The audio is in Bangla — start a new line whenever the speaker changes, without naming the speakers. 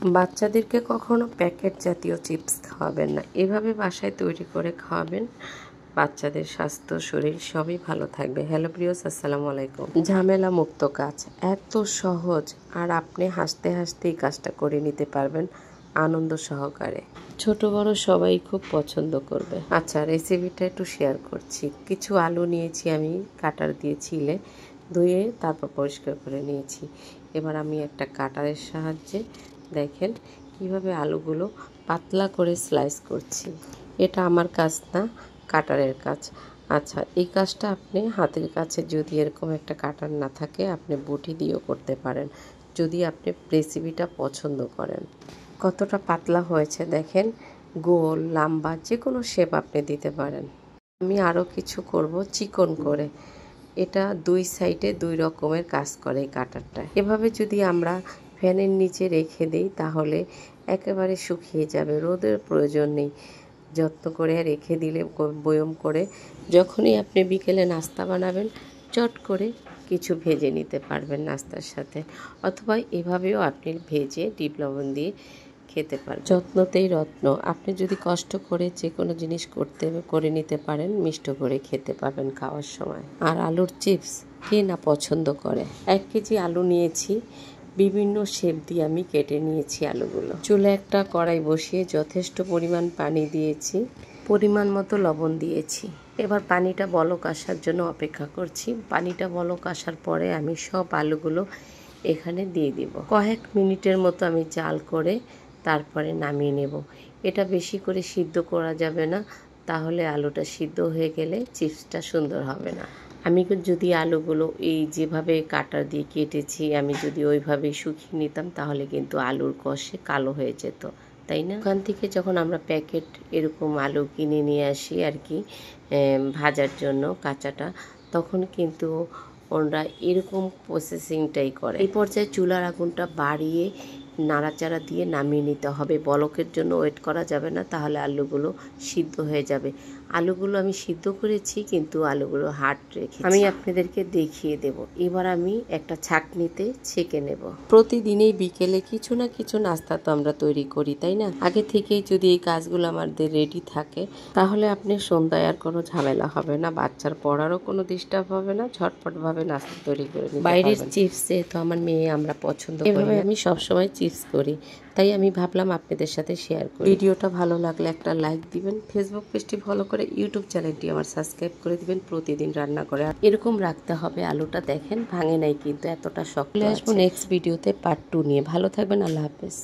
বাচ্চাদেরকে কখনো প্যাকেট জাতীয় চিপস খাওয়াবেন না, এভাবে বাসায় তৈরি করে খাওয়াবেন। বাচ্চাদের স্বাস্থ্য শরীর সবই ভালো থাকবে। হ্যালো প্রিয়স, আসসালামু আলাইকুম। ঝামেলা মুক্ত কাজ, এত সহজ, আর আপনি হাসতে হাসতেই কাজটা করে নিতে পারবেন আনন্দ সহকারে। ছোট বড় সবাই খুব পছন্দ করবে। আচ্ছা, রেসিপিটা একটু শেয়ার করছি। কিছু আলু নিয়েছি আমি, কাটার দিয়ে ছিলে ধুয়ে তারপর পরিষ্কার করে নিয়েছি। এবার আমি একটা কাটারের সাহায্যে দেখেন কিভাবে আলুগুলো পাতলা করে স্লাইস করছি। এটা আমার কাজ না, কাটারের কাজ। আচ্ছা, এই কাজটা আপনি হাতের কাছে যদি এরকম একটা কাটার না থাকে, আপনি বটি দিয়েও করতে পারেন যদি আপনি রেসিপিটা পছন্দ করেন। কতটা পাতলা হয়েছে দেখেন, গোল লম্বা যে কোনো শেপ আপনি দিতে পারেন। আমি আরও কিছু করব চিকন করে। এটা দুই সাইডে দুই রকমের কাজ করে এই কাটারটা। এভাবে যদি আমরা ফ্যানের নিচে রেখে দিই তাহলে একেবারে শুকিয়ে যাবে, রোদের প্রয়োজন নেই। যত্ন করে রেখে দিলে বয়ম করে যখনই আপনি বিকেলে নাস্তা বানাবেন চট করে কিছু ভেজে নিতে পারবেন নাস্তার সাথে, অথবা এভাবেও আপনি ভেজে ডিপ লবণ দিয়ে খেতে পারেন। যত্নতেই রত্ন। আপনি যদি কষ্ট করে যে কোনো জিনিস করে নিতে পারেন, মিষ্ট করে খেতে পাবেন খাওয়ার সময়। আর আলুর চিপস কে না পছন্দ করে। 1 কেজি আলু নিয়েছি, বিভিন্ন শেপ দিয়ে আমি কেটে নিয়েছি আলুগুলো। চুলে একটা কড়াই বসিয়ে যথেষ্ট পরিমাণ পানি দিয়েছি, পরিমাণ মতো লবণ দিয়েছি। এবার পানিটা বলক আসার জন্য অপেক্ষা করছি। পানিটা বলক আসার পরে আমি সব আলুগুলো এখানে দিয়ে দিব। কয়েক মিনিটের মতো আমি জাল করে তারপরে নামিয়ে নেব। এটা বেশি করে সিদ্ধ করা যাবে না, তাহলে আলুটা সিদ্ধ হয়ে গেলে চিপসটা সুন্দর হবে না। আমি যদি আলুগুলো এই যেভাবে কাটার দিয়ে কেটেছি, আমি যদি ওইভাবেই শুকিয়ে নিতাম তাহলে কিন্তু আলুর কষে কালো হয়ে যেত, তাই না? ওখান থেকে যখন আমরা প্যাকেট এরকম আলু কিনে নিয়ে আসি আর কি ভাজার জন্য কাঁচাটা, তখন কিন্তু ওরা এরকম প্রসেসিংটাই করে। এই পর্যায়ে চুলার আগুনটা বাড়িয়ে নাড়াচাড়া দিয়ে নামিয়ে নিতে হবে। বলকের জন্য ওয়েট করা যাবে না, তাহলে আলুগুলো সিদ্ধ হয়ে যাবে। আলুগুলো আমি সিদ্ধ করেছি, কিন্তু আলুগুলো হার্ড রেখে আমি আপনাদেরকে দেখিয়ে দেব। এবার আমি একটা ছাঁকনিতে ছেঁকে নেব। প্রতিদিনই বিকেলে কিছু না কিছু নাস্তা তো আমরা তৈরি করি, তাই না? আগে থেকেই যদি এই কাজগুলো আমাদের রেডি থাকে তাহলে আপনি সন্ধ্যায় আর কোনো ঝামেলা হবে না, বাচ্চার পড়ারও কোনো ডিস্টার্ব হবে না, ঝটপটভাবে নাস্তা তৈরি করে নিতে পারবেন। বাইরের চিপসে তো আমার মেয়ে আমরা পছন্দ করি। এভাবে আমি সবসময় চিপস করি, তাই আমি ভাবলাম আপনাদের সাথে শেয়ার করি। ভিডিওটা ভালো লাগলে একটা লাইক দিবেন, ফেসবুক পেজটি ফলো করে ইউটিউব চ্যানেলটি আমার সাবস্ক্রাইব করে দিবেন। প্রতিদিন রান্না করে আর এরকম রাখতে হবে। আলুটা দেখেন ভাঙে নাই কিন্তু, এতটা শক্ত। আসবো নেক্সট ভিডিওতে পার্ট 2 নিয়ে। ভালো থাকবেন, আল্লাহ হাফেজ।